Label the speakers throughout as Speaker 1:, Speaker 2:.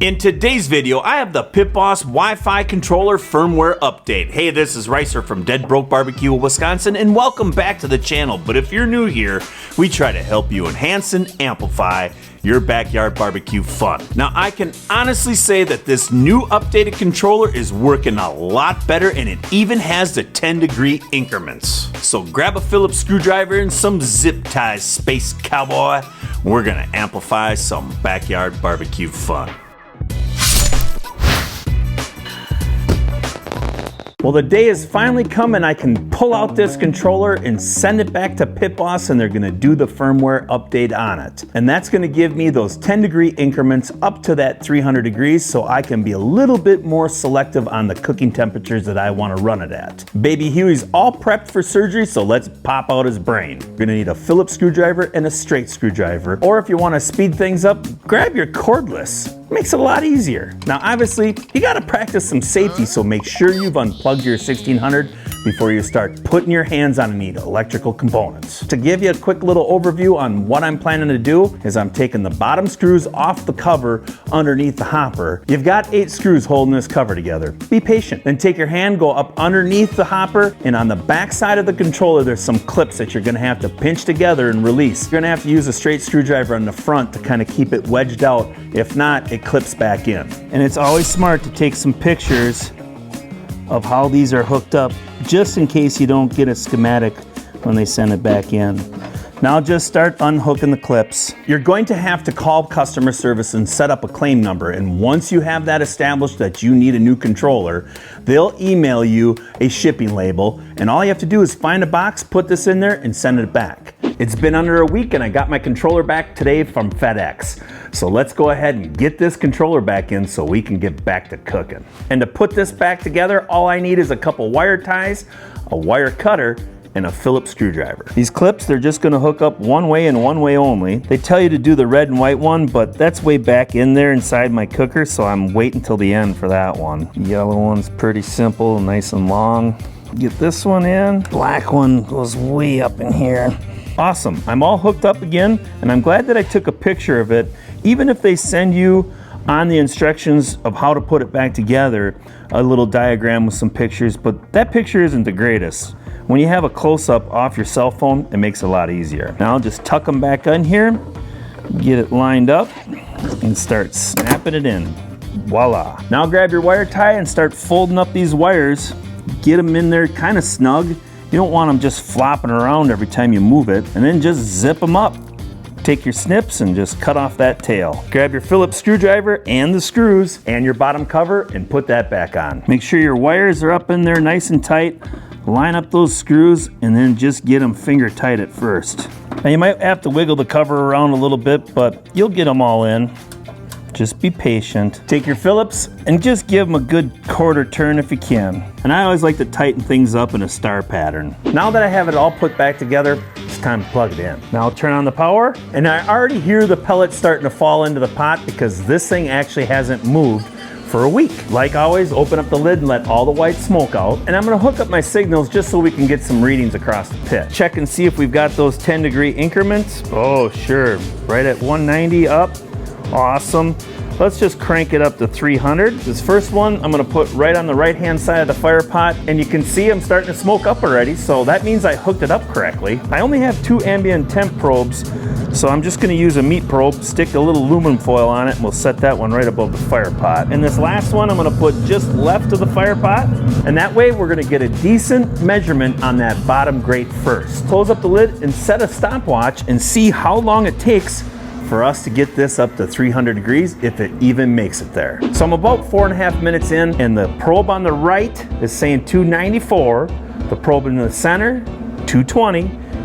Speaker 1: In today's video, I have the Pit Boss Wi-Fi controller firmware update. Hey, this is Ricer from Dead Broke Barbecue, Wisconsin, and welcome back to the channel. But if you're new here, we try to help you enhance and amplify your backyard barbecue fun. Now, I can honestly say that this new updated controller is working a lot better, and it even has the 10-degree increments. So grab a Phillips screwdriver and some zip ties, Space Cowboy. We're gonna amplify some backyard barbecue fun. Well, the day is finally coming. I can pull out this controller and send it back to Pit Boss, and they're gonna do the firmware update on it. And that's gonna give me those 10-degree increments up to that 300 degrees, so I can be a little bit more selective on the cooking temperatures that I wanna run it at. Baby Huey's all prepped for surgery, so let's pop out his brain. You're gonna need a Phillips screwdriver and a straight screwdriver. Or if you wanna speed things up, grab your cordless. Makes it a lot easier. Now, obviously, you gotta practice some safety, so make sure you've unplugged your 1600 before you start putting your hands on any electrical components. To give you a quick little overview on what I'm planning to do is I'm taking the bottom screws off the cover underneath the hopper. You've got 8 screws holding this cover together. Be patient. Then take your hand, go up underneath the hopper, and on the back side of the controller, there's some clips that you're gonna have to pinch together and release. You're gonna have to use a straight screwdriver on the front to kind of keep it wedged out. If not, it clips back in. And it's always smart to take some pictures of how these are hooked up, just in case you don't get a schematic when they send it back in. Now just start unhooking the clips. You're going to have to call customer service and set up a claim number, and once you have that established that you need a new controller, they'll email you a shipping label, and all you have to do is find a box, put this in there, and send it back. It's been under a week, and I got my controller back today from FedEx. So let's go ahead and get this controller back in so we can get back to cooking. And to put this back together, all I need is a couple wire ties, a wire cutter, and a Phillips screwdriver. These clips, they're just gonna hook up one way and one way only. They tell you to do the red and white one, but that's way back in there inside my cooker, so I'm waiting till the end for that one. Yellow one's pretty simple, nice and long. Get this one in. Black one goes way up in here. Awesome, I'm all hooked up again, and I'm glad that I took a picture of it. Even if they send you on the instructions of how to put it back together, a little diagram with some pictures, but that picture isn't the greatest. When you have a close-up off your cell phone, it makes it a lot easier. Now I'll just tuck them back in here, get it lined up, and start snapping it in. Voila. Now grab your wire tie and start folding up these wires. Get them in there kind of snug. You don't want them just flopping around every time you move it, and then just zip them up. Take your snips and just cut off that tail. Grab your Phillips screwdriver and the screws and your bottom cover and put that back on. Make sure your wires are up in there nice and tight. Line up those screws and then just get them finger tight at first. Now you might have to wiggle the cover around a little bit, but you'll get them all in. Just be patient. Take your Phillips and just give them a good quarter turn if you can. And I always like to tighten things up in a star pattern. Now that I have it all put back together, it's time to plug it in. Now I'll turn on the power, and I already hear the pellets starting to fall into the pot because this thing actually hasn't moved for a week. Like always, open up the lid and let all the white smoke out. And I'm gonna hook up my signals just so we can get some readings across the pit. Check and see if we've got those 10-degree increments. Oh, sure, right at 190 up. Awesome. Let's just crank it up to 300. This first one I'm gonna put right on the right-hand side of the fire pot, and you can see I'm starting to smoke up already, so that means I hooked it up correctly. I only have 2 ambient temp probes, so I'm just gonna use a meat probe, stick a little aluminum foil on it, and we'll set that one right above the fire pot. And this last one I'm gonna put just left of the fire pot, and that way we're gonna get a decent measurement on that bottom grate first. Close up the lid and set a stopwatch and see how long it takes for us to get this up to 300 degrees, if it even makes it there. So I'm about 4.5 minutes in, and the probe on the right is saying 294, the probe in the center, 220,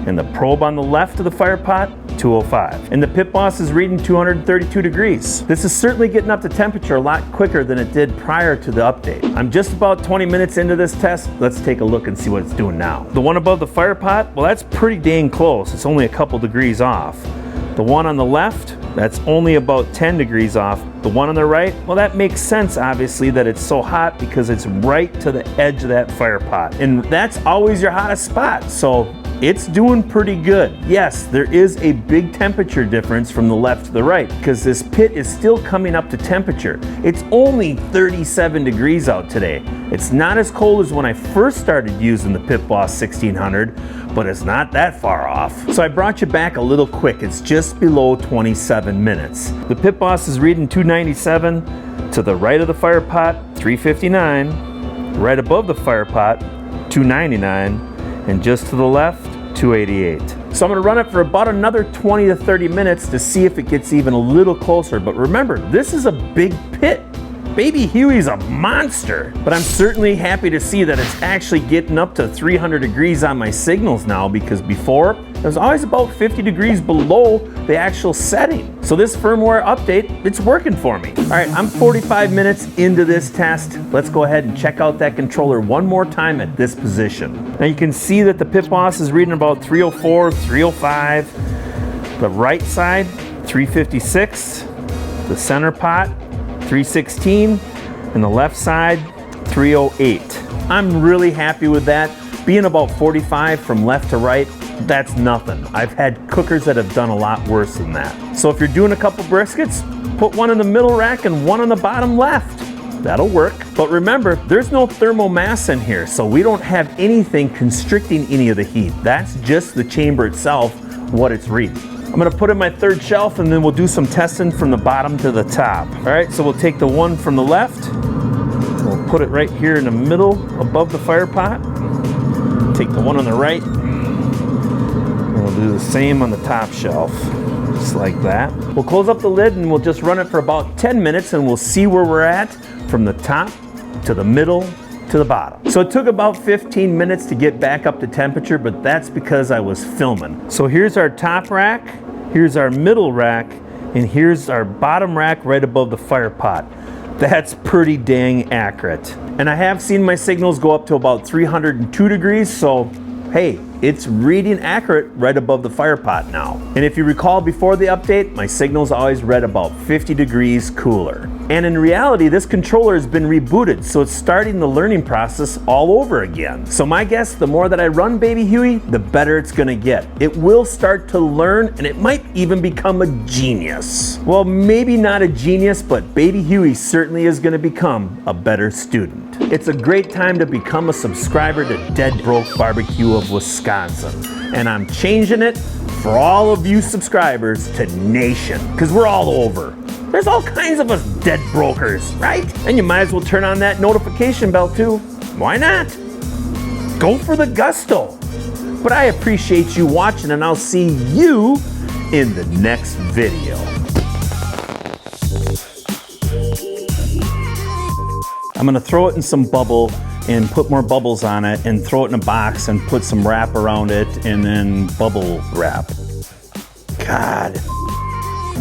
Speaker 1: and the probe on the left of the fire pot, 205. And the Pit Boss is reading 232 degrees. This is certainly getting up to temperature a lot quicker than it did prior to the update. I'm just about 20 minutes into this test. Let's take a look and see what it's doing now. The one above the fire pot, well, that's pretty dang close. It's only a couple degrees off. The one on the left, that's only about 10 degrees off. The one on the right, well, that makes sense, obviously, that it's so hot because it's right to the edge of that fire pot. And that's always your hottest spot. So it's doing pretty good. Yes, there is a big temperature difference from the left to the right because this pit is still coming up to temperature. It's only 37 degrees out today. It's not as cold as when I first started using the Pit Boss 1600, but it's not that far off. So I brought you back a little quick. It's just below 27 minutes. The Pit Boss is reading 297. To the right of the fire pot, 359. Right above the fire pot, 299. And just to the left, 288. So I'm gonna run it for about another 20 to 30 minutes to see if it gets even a little closer. But remember, this is a big pit. Baby Huey's a monster. But I'm certainly happy to see that it's actually getting up to 300 degrees on my signals now, because before, it was always about 50 degrees below the actual setting. So this firmware update, it's working for me. All right, I'm 45 minutes into this test. Let's go ahead and check out that controller one more time at this position. Now you can see that the Pit Boss is reading about 304, 305. The right side, 356. The center pot, 316, and the left side, 308. I'm really happy with that. Being about 45 from left to right, that's nothing. I've had cookers that have done a lot worse than that. So if you're doing a couple briskets, put one in the middle rack and one on the bottom left. That'll work. But remember, there's no thermal mass in here, so we don't have anything constricting any of the heat. That's just the chamber itself, what it's reading. I'm gonna put in my third shelf and then we'll do some testing from the bottom to the top. All right, so we'll take the one from the left, we'll put it right here in the middle above the fire pot. Take the one on the right, and we'll do the same on the top shelf, just like that. We'll close up the lid and we'll just run it for about 10 minutes and we'll see where we're at from the top to the middle to the bottom. So it took about 15 minutes to get back up to temperature, but that's because I was filming. So here's our top rack, here's our middle rack, and here's our bottom rack right above the fire pot. That's pretty dang accurate. And I have seen my signals go up to about 302 degrees, so hey, it's reading accurate right above the fire pot now. And if you recall before the update, my signals always read about 50 degrees cooler. And in reality, this controller has been rebooted, so it's starting the learning process all over again. So my guess, the more that I run Baby Huey, the better it's gonna get. It will start to learn, and it might even become a genius. Well, maybe not a genius, but Baby Huey certainly is gonna become a better student. It's a great time to become a subscriber to Dead Broke Barbecue of Wisconsin. And I'm changing it for all of you subscribers to Nation, because we're all over. There's all kinds of us dead brokers, right? And you might as well turn on that notification bell too. Why not? Go for the gusto. But I appreciate you watching, and I'll see you in the next video. I'm gonna throw it in some bubble and put more bubbles on it and throw it in a box and put some wrap around it and then bubble wrap. God.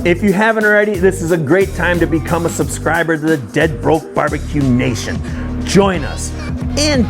Speaker 1: If you haven't already, this is a great time to become a subscriber to the Dead Broke Barbecue Nation. Join us and